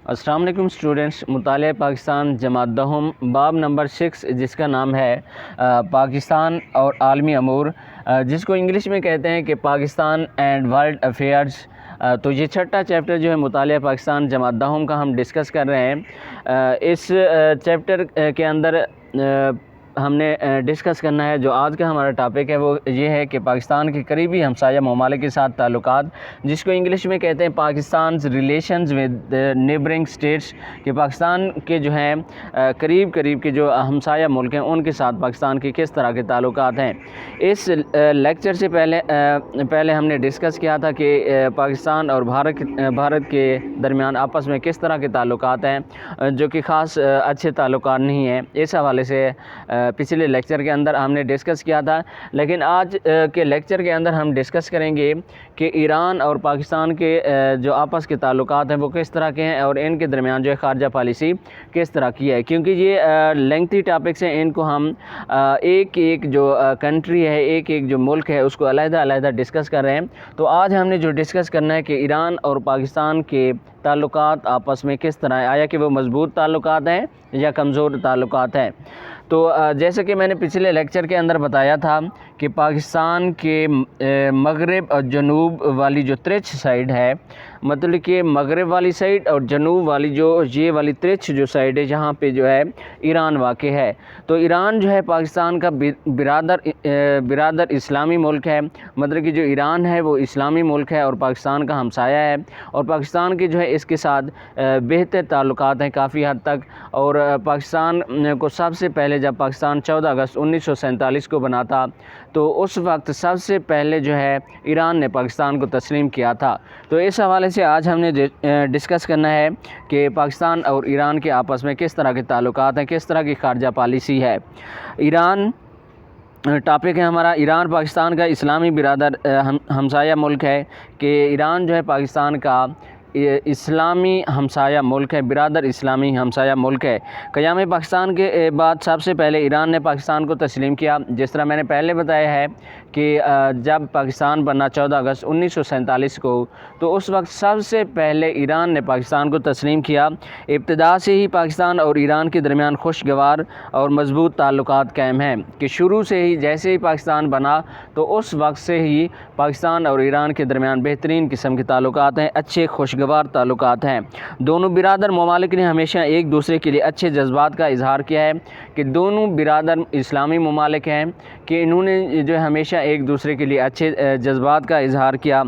السلام علیکم اسٹوڈنٹس، مطالعہ پاکستان جماعت دہم باب نمبر 6 جس کا نام ہے پاکستان اور عالمی امور، جس کو انگلش میں کہتے ہیں کہ پاکستان اینڈ ورلڈ افیئرز۔ تو یہ چھٹا چیپٹر جو ہے مطالعہ پاکستان جماعت دہم کا ہم ڈسکس کر رہے ہیں۔ اس چیپٹر کے اندر ہم نے ڈسکس کرنا ہے، جو آج کا ہمارا ٹاپک ہے وہ یہ ہے کہ پاکستان کے قریبی ہمسایہ ممالک کے ساتھ تعلقات، جس کو انگلش میں کہتے ہیں Pakistan's relations with neighbouring states, کہ پاکستان کے جو ہیں قریب کے جو ہمسایہ ملک ہیں ان کے ساتھ پاکستان کے کس طرح کے تعلقات ہیں۔ اس لیکچر سے پہلے ہم نے ڈسکس کیا تھا کہ پاکستان اور بھارت کے درمیان آپس میں کس طرح کے تعلقات ہیں، جو کہ خاص اچھے تعلقات نہیں ہیں۔ اس حوالے سے پچھلے لیکچر کے اندر ہم نے ڈسکس کیا تھا، لیکن آج کے لیکچر کے اندر ہم ڈسکس کریں گے کہ ایران اور پاکستان کے جو آپس کے تعلقات ہیں وہ کس طرح کے ہیں، اور ان کے درمیان جو ہے خارجہ پالیسی کس طرح کی ہے۔ کیونکہ یہ لینگتھی ٹاپکس ہیں، ان کو ہم ایک جو کنٹری ہے، ایک جو ملک ہے اس کو علیحدہ ڈسکس کر رہے ہیں۔ تو آج ہم نے جو ڈسکس کرنا ہے کہ ایران اور پاکستان کے تعلقات آپس میں کس طرح ہیں، آیا کہ وہ مضبوط تعلقات ہیں یا کمزور تعلقات ہیں۔ تو جیسے کہ میں نے پچھلے لیکچر کے اندر بتایا تھا کہ پاکستان کے مغرب اور جنوب والی جو ترچھ سائیڈ ہے، مطلب کہ مغرب والی سائیڈ اور جنوب والی یہ والی ترچھ جو سائیڈ ہے جہاں پہ جو ہے ایران واقع ہے، تو ایران جو ہے پاکستان کا برادر اسلامی ملک ہے، مطلب کہ جو ایران ہے وہ اسلامی ملک ہے اور پاکستان کا ہمسایہ ہے، اور پاکستان کے جو ہے اس کے ساتھ بہتر تعلقات ہیں کافی حد تک۔ اور پاکستان کو سب سے پہلے جب پاکستان 14 اگست 1947 کو بنا تھا تو اس وقت سب سے پہلے جو ہے ایران نے پاکستان کو تسلیم کیا تھا۔ تو اس حوالے سے آج ہم نے ڈسکس کرنا ہے کہ پاکستان اور ایران کے آپس میں کس طرح کے تعلقات ہیں، کس طرح کی خارجہ پالیسی ہے۔ ایران ٹاپک ہے ہمارا، ایران پاکستان کا اسلامی برادر ہمسایہ ملک ہے، کہ ایران جو ہے پاکستان کا اسلامی ہمسایہ ملک ہے، برادر اسلامی ہمسایہ ملک ہے۔ قیام پاکستان کے بعد سب سے پہلے ایران نے پاکستان کو تسلیم کیا، جس طرح میں نے پہلے بتایا ہے کہ جب پاکستان بنا 14 اگست 1947 کو، تو اس وقت سب سے پہلے ایران نے پاکستان کو تسلیم کیا۔ ابتدا سے ہی پاکستان اور ایران کے درمیان خوشگوار اور مضبوط تعلقات قائم ہیں، کہ شروع سے ہی جیسے ہی پاکستان بنا تو اس وقت سے ہی پاکستان اور ایران کے درمیان بہترین قسم کے تعلقات ہیں، اچھے خوشگوار تعلقات ہیں۔ دونوں برادر ممالک نے ہمیشہ ایک دوسرے کے لیے اچھے جذبات کا اظہار کیا ہے، کہ دونوں برادر اسلامی ممالک ہیں کہ انہوں نے جو ہے ہمیشہ ایک دوسرے کے لیے اچھے جذبات کا اظہار کیا،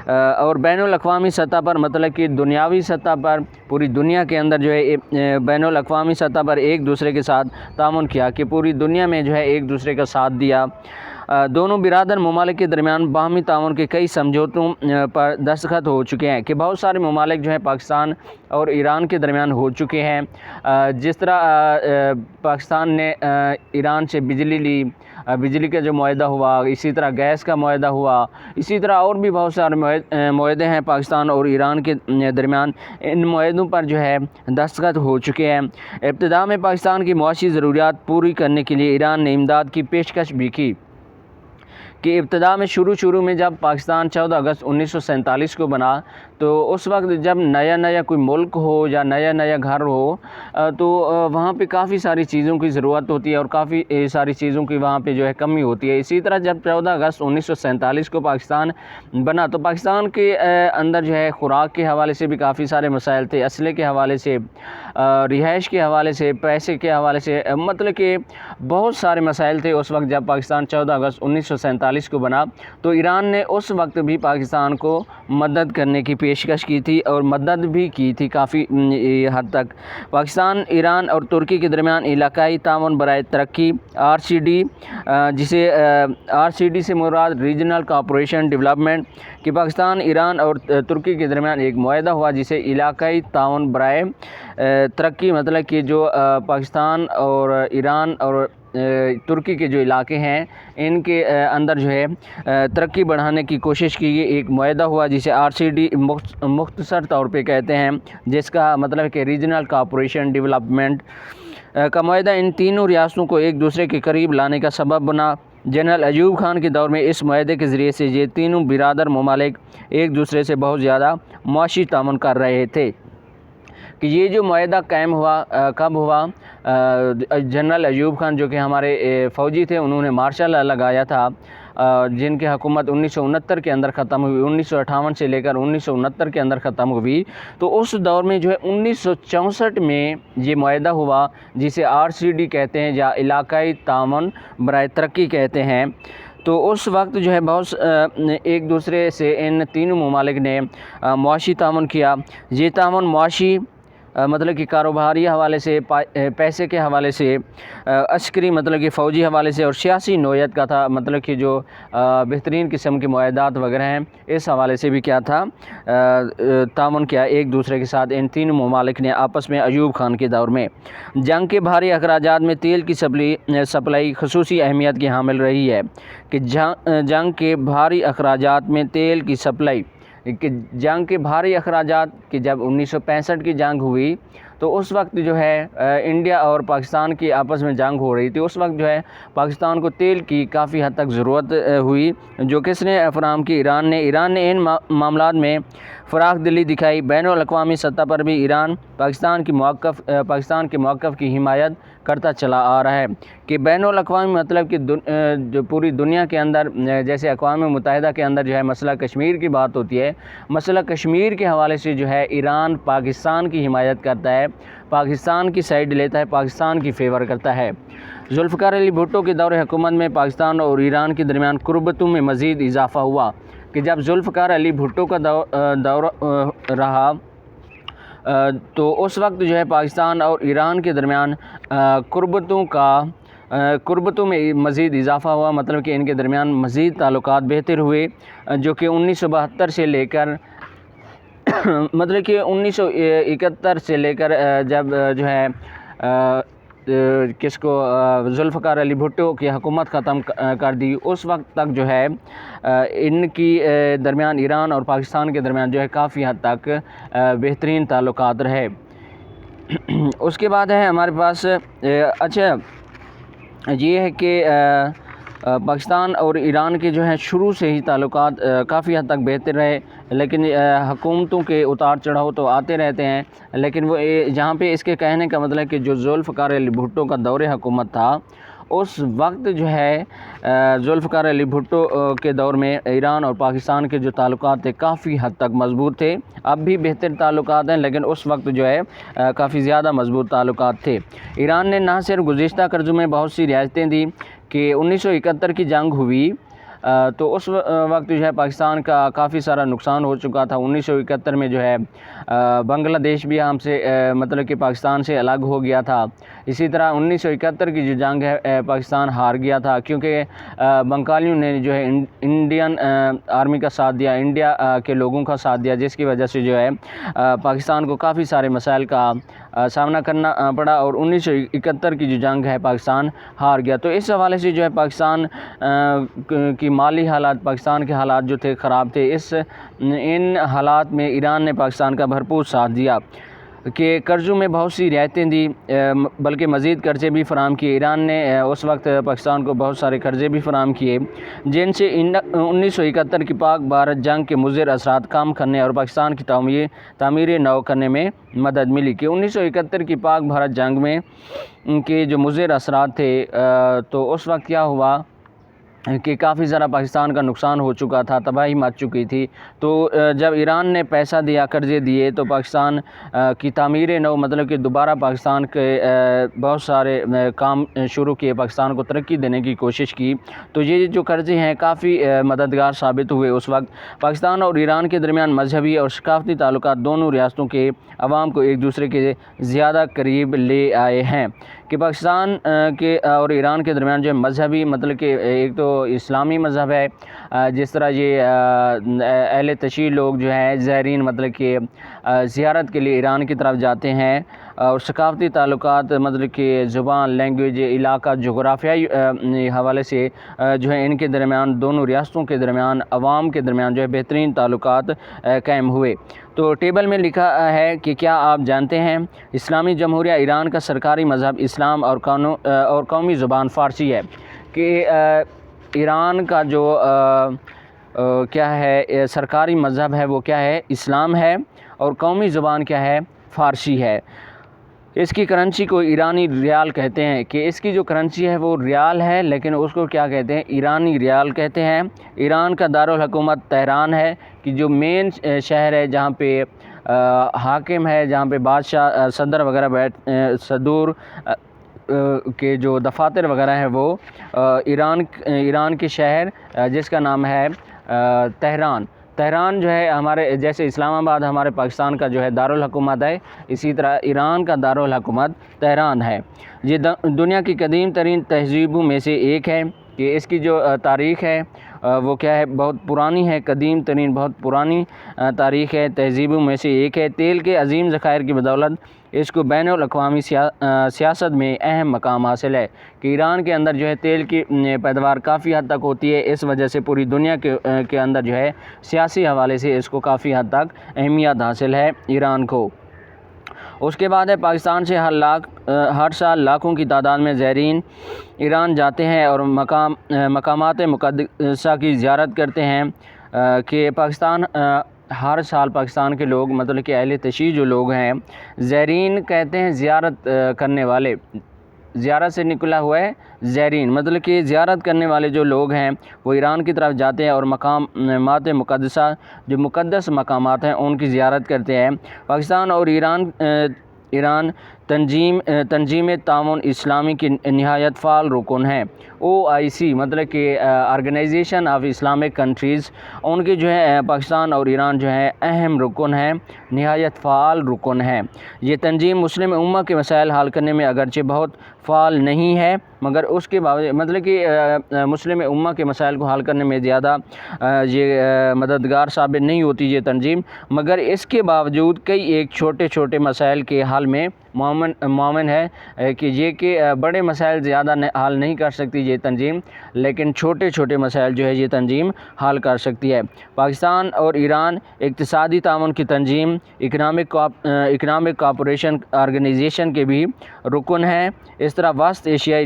اور بین الاقوامی سطح پر، مطلب کہ دنیاوی سطح پر پوری دنیا کے اندر جو ہے بین الاقوامی سطح پر ایک دوسرے کے ساتھ تعاون کیا، کہ پوری دنیا میں جو ہے ایک دوسرے کا ساتھ دیا۔ دونوں برادر ممالک کے درمیان باہمی تعاون کے کئی سمجھوتوں پر دستخط ہو چکے ہیں، کہ بہت سارے ممالک جو ہیں پاکستان اور ایران کے درمیان ہو چکے ہیں۔ جس طرح پاکستان نے ایران سے بجلی لی، بجلی کا جو معاہدہ ہوا، اسی طرح گیس کا معاہدہ ہوا، اسی طرح اور بھی بہت سارے معاہدے ہیں پاکستان اور ایران کے درمیان، ان معاہدوں پر جو ہے دستخط ہو چکے ہیں۔ ابتدا میں پاکستان کی معاشی ضروریات پوری کرنے کے لیے ایران نے امداد کی پیشکش بھی کی، کہ ابتدا میں شروع میں جب پاکستان 14 اگست 1947 کو بنا، تو اس وقت جب نیا کوئی ملک ہو یا نیا گھر ہو، تو وہاں پہ کافی ساری چیزوں کی ضرورت ہوتی ہے اور کافی ساری چیزوں کی وہاں پہ جو ہے کمی ہوتی ہے۔ اسی طرح جب 14 اگست 1947 کو پاکستان بنا تو پاکستان کے اندر جو ہے خوراک کے حوالے سے بھی کافی سارے مسائل تھے، اسلحے کے حوالے سے، رہائش کے حوالے سے، پیسے کے حوالے سے، مطلب کہ بہت سارے مسائل تھے اس وقت جب پاکستان 14 اگست 1947 کو بنا۔ تو ایران نے اس وقت بھی پاکستان کو مدد کرنے کی پیشکش کی تھی، اور مدد بھی کی تھی کافی حد تک۔ پاکستان، ایران اور ترکی کے درمیان علاقائی تعاون برائے ترقی RCD، جسے RCD سے مراد ریجنل کوآپریشن ڈیولپمنٹ، کہ پاکستان، ایران اور ترکی کے درمیان ایک معاہدہ ہوا جسے علاقائی تعاون برائے ترقی، مطلب کہ جو پاکستان اور ایران اور ترکی کے جو علاقے ہیں ان کے اندر جو ہے ترقی بڑھانے کی کوشش کی گئی، ایک معاہدہ ہوا جسے RCD مختصر طور پہ کہتے ہیں، جس کا مطلب ہے کہ ریجنل کوآپریشن ڈیولپمنٹ کا معاہدہ ان تینوں ریاستوں کو ایک دوسرے کے قریب لانے کا سبب بنا۔ جنرل ایوب خان کے دور میں اس معاہدے کے ذریعے سے یہ تینوں برادر ممالک ایک دوسرے سے بہت زیادہ معاشی تعاون کر رہے تھے۔ کہ یہ جو معاہدہ قائم ہوا کب ہوا؟ جنرل ایوب خان جو کہ ہمارے فوجی تھے، انہوں نے مارشل لا لگایا تھا، جن کی حکومت 1969 کے اندر ختم ہوئی، 1958 سے لے کر 1969 کے اندر ختم ہوئی۔ تو اس دور میں جو ہے 1964 میں یہ معاہدہ ہوا، جسے RCD کہتے ہیں یا علاقائی تعاون برائے ترقی کہتے ہیں۔ تو اس وقت جو ہے بہت ایک دوسرے سے ان تینوں ممالک نے معاشی تعاون کیا۔ یہ تعاون معاشی مطلب کہ کاروباری حوالے سے، پیسے کے حوالے سے، عسکری مطلب کہ فوجی حوالے سے، اور سیاسی نوعیت کا تھا، مطلب کہ جو بہترین قسم کے معاہدات وغیرہ ہیں اس حوالے سے بھی کیا تھا، تعاون کیا ایک دوسرے کے ساتھ ان تین ممالک نے آپس میں ایوب خان کے دور میں۔ جنگ کے بھاری اخراجات میں تیل کی سپلائی خصوصی اہمیت کی حامل رہی ہے، کہ جنگ کے بھاری اخراجات میں تیل کی سپلائی، کہ جنگ کے بھاری اخراجات، کہ جب 1965 کی جنگ ہوئی تو اس وقت جو ہے انڈیا اور پاکستان کی آپس میں جنگ ہو رہی تھی، اس وقت جو ہے پاکستان کو تیل کی کافی حد تک ضرورت ہوئی، جو کس نے فراہم کی؟ ایران نے ان معاملات میں فراخ دلی دکھائی۔ بین الاقوامی سطح پر بھی ایران پاکستان کے موقف کی حمایت کرتا چلا آ رہا ہے، کہ بین الاقوامی مطلب کہ جو پوری دنیا کے اندر، جیسے اقوام متحدہ کے اندر جو ہے مسئلہ کشمیر کی بات ہوتی ہے، مسئلہ کشمیر کے حوالے سے جو ہے ایران پاکستان کی حمایت کرتا ہے، پاکستان کی سائیڈ لیتا ہے، پاکستان کی فیور کرتا ہے۔ ذوالفقار علی بھٹو کے دور حکومت میں پاکستان اور ایران کے درمیان قربتوں میں مزید اضافہ ہوا، کہ جب ذوالفقار علی بھٹو کا دور رہا تو اس وقت جو ہے پاکستان اور ایران کے درمیان قربتوں میں مزید اضافہ ہوا، مطلب کہ ان کے درمیان مزید تعلقات بہتر ہوئے، جو کہ 1972 سے لے کر مطلب کہ 1971 سے لے کر جب جو ہے کس کو ذوالفقار علی بھٹو کی حکومت ختم کر دی، اس وقت تک جو ہے ان کی درمیان، ایران اور پاکستان کے درمیان جو ہے کافی حد تک بہترین تعلقات رہے۔ اس کے بعد ہے ہمارے پاس اچھا یہ ہے کہ پاکستان اور ایران کے جو ہے شروع سے ہی تعلقات کافی حد تک بہتر رہے، لیکن حکومتوں کے اتار چڑھاؤ تو آتے رہتے ہیں، لیکن وہ جہاں پہ اس کے کہنے کا مطلب ہے کہ جو ذوالفقار علی بھٹو کا دور حکومت تھا، اس وقت جو ہے ذوالفقار علی بھٹو کے دور میں ایران اور پاکستان کے جو تعلقات تھے کافی حد تک مضبوط تھے۔ اب بھی بہتر تعلقات ہیں، لیکن اس وقت جو ہے کافی زیادہ مضبوط تعلقات تھے۔ ایران نے نہ صرف گزشتہ قرضوں میں بہت سی رعایتیں دی، کہ 1971 کی جنگ ہوئی تو اس وقت جو ہے پاکستان کا کافی سارا نقصان ہو چکا تھا۔ 1971 میں جو ہے بنگلہ دیش بھی ہم سے مطلب کہ پاکستان سے الگ ہو گیا تھا۔ اسی طرح 1971 کی جو جنگ ہے پاکستان ہار گیا تھا، کیونکہ بنگالیوں نے جو ہے انڈین آرمی کا ساتھ دیا، انڈیا کے لوگوں کا ساتھ دیا، جس کی وجہ سے جو ہے پاکستان کو کافی سارے مسائل کا سامنا کرنا پڑا، اور 1971 کی جو جنگ ہے پاکستان ہار گیا۔ تو اس حوالے سے جو ہے پاکستان کی مالی حالات، پاکستان کے حالات جو تھے خراب تھے، ان حالات میں ایران نے پاکستان کا بھرپور ساتھ دیا، کہ قرضوں میں بہت سی رعایتیں دی، بلکہ مزید قرضے بھی فراہم کیے۔ ایران نے اس وقت پاکستان کو بہت سارے قرضے بھی فراہم کیے، جن سے 1971 کی پاک بھارت جنگ کے مضر اثرات کم کرنے اور پاکستان کی تعمیر نو کرنے میں مدد ملی، کہ 1971 کی پاک بھارت جنگ میں کے جو مضر اثرات تھے تو اس وقت کیا ہوا کہ کافی ذرا پاکستان کا نقصان ہو چکا تھا، تباہی مچ چکی تھی۔ تو جب ایران نے پیسہ دیا، قرضے دیے، تو پاکستان کی تعمیر نو، مطلب کہ دوبارہ پاکستان کے بہت سارے کام شروع کیے، پاکستان کو ترقی دینے کی کوشش کی۔ تو یہ جو قرضے ہیں کافی مددگار ثابت ہوئے اس وقت۔ پاکستان اور ایران کے درمیان مذہبی اور ثقافتی تعلقات دونوں ریاستوں کے عوام کو ایک دوسرے کے زیادہ قریب لے آئے ہیں، کہ پاکستان کے اور ایران کے درمیان جو ہے مذہبی، مطلب کہ ایک تو اسلامی مذہب ہے، جس طرح یہ اہل تشیع لوگ جو ہیں زائرین مطلب کہ زیارت کے لیے ایران کی طرف جاتے ہیں، اور ثقافتی تعلقات مطلب کہ زبان، لینگویج، علاقہ، جغرافیائی حوالے سے جو ہے ان کے درمیان، دونوں ریاستوں کے درمیان، عوام کے درمیان جو ہے بہترین تعلقات قائم ہوئے۔ تو ٹیبل میں لکھا ہے کہ کیا آپ جانتے ہیں اسلامی جمہوریہ ایران کا سرکاری مذہب اسلام اور قومی زبان فارسی ہے، کہ ایران کا جو کیا ہے سرکاری مذہب ہے وہ کیا ہے؟ اسلام ہے، اور قومی زبان کیا ہے؟ فارسی ہے۔ اس کی کرنسی کو ایرانی ریال کہتے ہیں، کہ اس کی جو کرنسی ہے وہ ریال ہے، لیکن اس کو کیا کہتے ہیں؟ ایرانی ریال کہتے ہیں۔ ایران کا دارالحکومت تہران ہے، کہ جو مین شہر ہے جہاں پہ حاکم ہے، جہاں پہ بادشاہ صدر وغیرہ صدور کے جو دفاتر وغیرہ ہیں وہ ایران کے شہر جس کا نام ہے تہران۔ تہران جو ہے ہمارے جیسے اسلام آباد ہمارے پاکستان کا جو ہے دارالحکومت ہے، اسی طرح ایران کا دارالحکومت تہران ہے۔ یہ دنیا کی قدیم ترین تہذیبوں میں سے ایک ہے، کہ اس کی جو تاریخ ہے وہ کیا ہے؟ بہت پرانی ہے، قدیم ترین بہت پرانی تاریخ ہے، تہذیبوں میں سے ایک ہے۔ تیل کے عظیم ذخائر کی بدولت اس کو بین الاقوامی سیاست میں اہم مقام حاصل ہے، کہ ایران کے اندر جو ہے تیل کی پیداوار کافی حد تک ہوتی ہے، اس وجہ سے پوری دنیا کے اندر جو ہے سیاسی حوالے سے اس کو کافی حد تک اہمیت حاصل ہے ایران کو۔ اس کے بعد ہے پاکستان سے ہر سال لاکھوں کی تعداد میں زائرین ایران جاتے ہیں اور مقامات مقدسہ کی زیارت کرتے ہیں، کہ پاکستان ہر سال پاکستان کے لوگ مطلب کہ اہل تشیع جو لوگ ہیں، زائرین کہتے ہیں زیارت کرنے والے، زیارت سے نکلا ہوا ہے زائرین، مطلب کہ زیارت کرنے والے جو لوگ ہیں وہ ایران کی طرف جاتے ہیں اور مقامات مقدسہ جو مقدس مقامات ہیں ان کی زیارت کرتے ہیں۔ پاکستان اور ایران تنظیم تعاون اسلامی کی نہایت فعال رکن ہیں۔ OIC مطلب کہ آرگنائزیشن آف اسلامک کنٹریز، ان کی جو ہے پاکستان اور ایران جو ہے اہم رکن ہیں، نہایت فعال رکن ہیں۔ یہ تنظیم مسلم امہ کے مسائل حل کرنے میں اگرچہ بہت فعال نہیں ہے، مگر اس کے باوجود مطلب کہ مسلم امہ کے مسائل کو حل کرنے میں زیادہ یہ مددگار ثابت نہیں ہوتی یہ تنظیم، مگر اس کے باوجود کئی ایک چھوٹے چھوٹے مسائل کے حل میں معاون ہے، کہ بڑے مسائل زیادہ حل نہیں کر سکتی یہ تنظیم، لیکن چھوٹے چھوٹے مسائل جو ہے یہ تنظیم حل کر سکتی ہے۔ پاکستان اور ایران اقتصادی تعاون کی تنظیم اکنامک کوآپریشن آرگنائزیشن کے بھی رکن ہیں۔ اس طرح وسط ایشیائی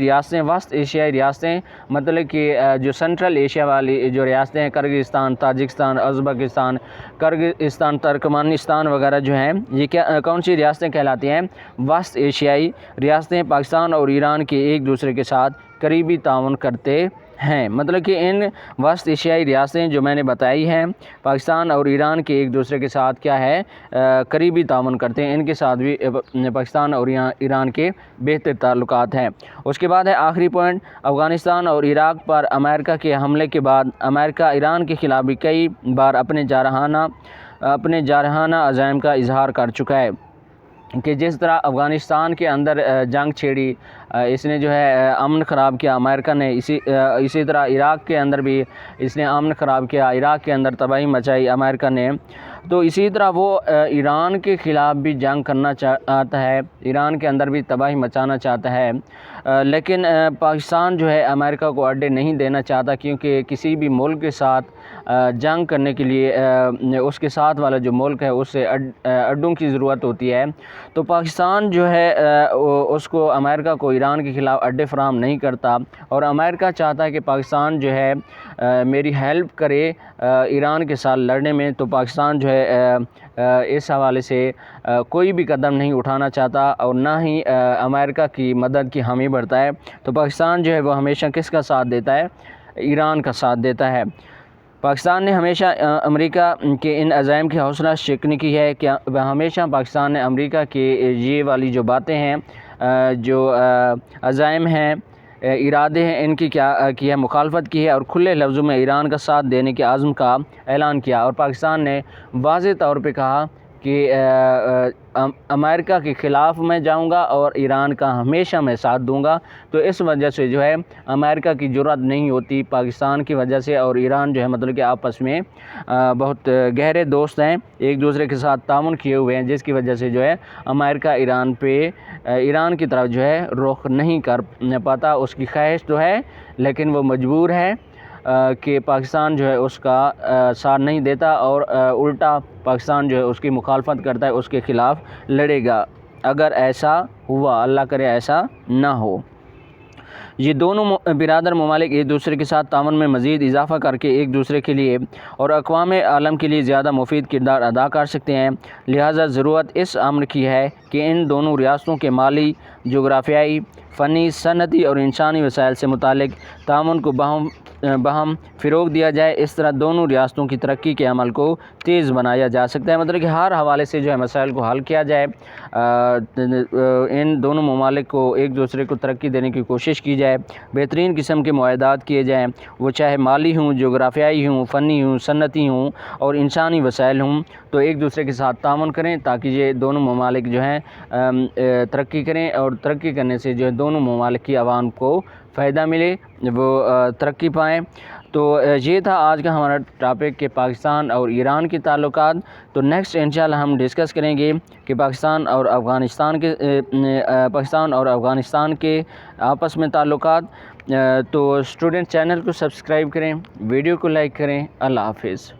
ریاستیں مطلب کہ جو سینٹرل ایشیا والی جو ریاستیں ہیں، Kyrgyzstan, Tajikistan, Uzbekistan, Kyrgyzstan, Turkmenistan وغیرہ جو ہیں، یہ کون سی ریاستیں کہلاتی ہیں؟ وسط ایشیائی ریاستیں۔ پاکستان اور ایران کے ایک دوسرے کے ساتھ قریبی تعاون کرتے ہیں، مطلب کہ ان وسط ایشیائی ریاستیں جو میں نے بتائی ہیں پاکستان اور ایران کے ایک دوسرے کے ساتھ کیا ہے؟ قریبی تعاون کرتے ہیں، ان کے ساتھ بھی پاکستان اور ایران کے بہتر تعلقات ہیں۔ اس کے بعد ہے آخری پوائنٹ، افغانستان اور عراق پر امریکہ کے حملے کے بعد امریکہ ایران کے خلاف بھی کئی بار اپنے جارحانہ عزائم کا اظہار کر چکا ہے، کہ جس طرح افغانستان کے اندر جنگ چھیڑی، اس نے جو ہے امن خراب کیا امریکہ نے، اسی طرح عراق کے اندر بھی اس نے امن خراب کیا، عراق کے اندر تباہی مچائی امریکہ نے، تو اسی طرح وہ ایران کے خلاف بھی جنگ کرنا چاہتا ہے، ایران کے اندر بھی تباہی مچانا چاہتا ہے، لیکن پاکستان جو ہے امریکہ کو اڈے نہیں دینا چاہتا، کیونکہ کسی بھی ملک کے ساتھ جنگ کرنے کے لیے اس کے ساتھ والا جو ملک ہے اس سے اڈوں کی ضرورت ہوتی ہے، تو پاکستان جو ہے اس کو امریکہ کو ایران کے خلاف اڈے فراہم نہیں کرتا، اور امریکہ چاہتا ہے کہ پاکستان جو ہے میری ہیلپ کرے ایران کے ساتھ لڑنے میں، تو پاکستان جو ہے اس حوالے سے کوئی بھی قدم نہیں اٹھانا چاہتا اور نہ ہی امریکہ کی مدد کی حامی بڑھتا ہے، تو پاکستان جو ہے وہ ہمیشہ کس کا ساتھ دیتا ہے؟ ایران کا ساتھ دیتا ہے۔ پاکستان نے ہمیشہ امریکہ کے ان عزائم کی حوصلہ شکنی کی ہے، کہ ہمیشہ پاکستان نے امریکہ کے یہ والی جو باتیں ہیں، جو عزائم ہیں، ارادے ہیں، ان کی کی ہے مخالفت کی ہے، اور کھلے لفظوں میں ایران کا ساتھ دینے کے عزم کا اعلان کیا، اور پاکستان نے واضح طور پہ کہا کہ امریکہ کے خلاف میں جاؤں گا اور ایران کا ہمیشہ میں ساتھ دوں گا، تو اس وجہ سے جو ہے امریکہ کی جرأت نہیں ہوتی پاکستان کی وجہ سے، اور ایران جو ہے مطلب کہ آپس میں بہت گہرے دوست ہیں، ایک دوسرے کے ساتھ تعاون کیے ہوئے ہیں، جس کی وجہ سے جو ہے امریکہ ایران کی طرف جو ہے رخ نہیں کر پاتا، اس کی خواہش تو ہے لیکن وہ مجبور ہے کہ پاکستان جو ہے اس کا ساتھ نہیں دیتا، اور الٹا پاکستان جو ہے اس کی مخالفت کرتا ہے، اس کے خلاف لڑے گا، اگر ایسا ہوا، اللہ کرے ایسا نہ ہو۔ یہ دونوں برادر ممالک ایک دوسرے کے ساتھ تعاون میں مزید اضافہ کر کے ایک دوسرے کے لیے اور اقوام عالم کے لیے زیادہ مفید کردار ادا کر سکتے ہیں، لہٰذا ضرورت اس امر کی ہے کہ ان دونوں ریاستوں کے مالی، جغرافیائی، فنی، صنعتی اور انسانی وسائل سے متعلق تعاون کو باہم فروغ دیا جائے۔ اس طرح دونوں ریاستوں کی ترقی کے عمل کو تیز بنایا جا سکتا ہے، مطلب کہ ہر حوالے سے جو ہے مسائل کو حل کیا جائے، ان دونوں ممالک کو ایک دوسرے کو ترقی دینے کی کوشش کی جائے، بہترین قسم کے معاہدات کیے جائیں، وہ چاہے مالی ہوں، جغرافیائی ہوں، فنی ہوں، صنعتی ہوں اور انسانی وسائل ہوں، تو ایک دوسرے کے ساتھ تعاون کریں تاکہ یہ دونوں ممالک جو ہیں ترقی کریں، اور ترقی کرنے سے جو ہے دونوں ممالک کی عوام کو فائدہ ملے، وہ ترقی پائیں۔ تو یہ تھا آج کا ہمارا ٹاپک کہ پاکستان اور ایران کے تعلقات۔ تو نیکسٹ انشاءاللہ ہم ڈسکس کریں گے کہ پاکستان اور افغانستان کے آپس میں تعلقات۔ تو اسٹوڈنٹ چینل کو سبسکرائب کریں، ویڈیو کو لائک کریں۔ اللہ حافظ۔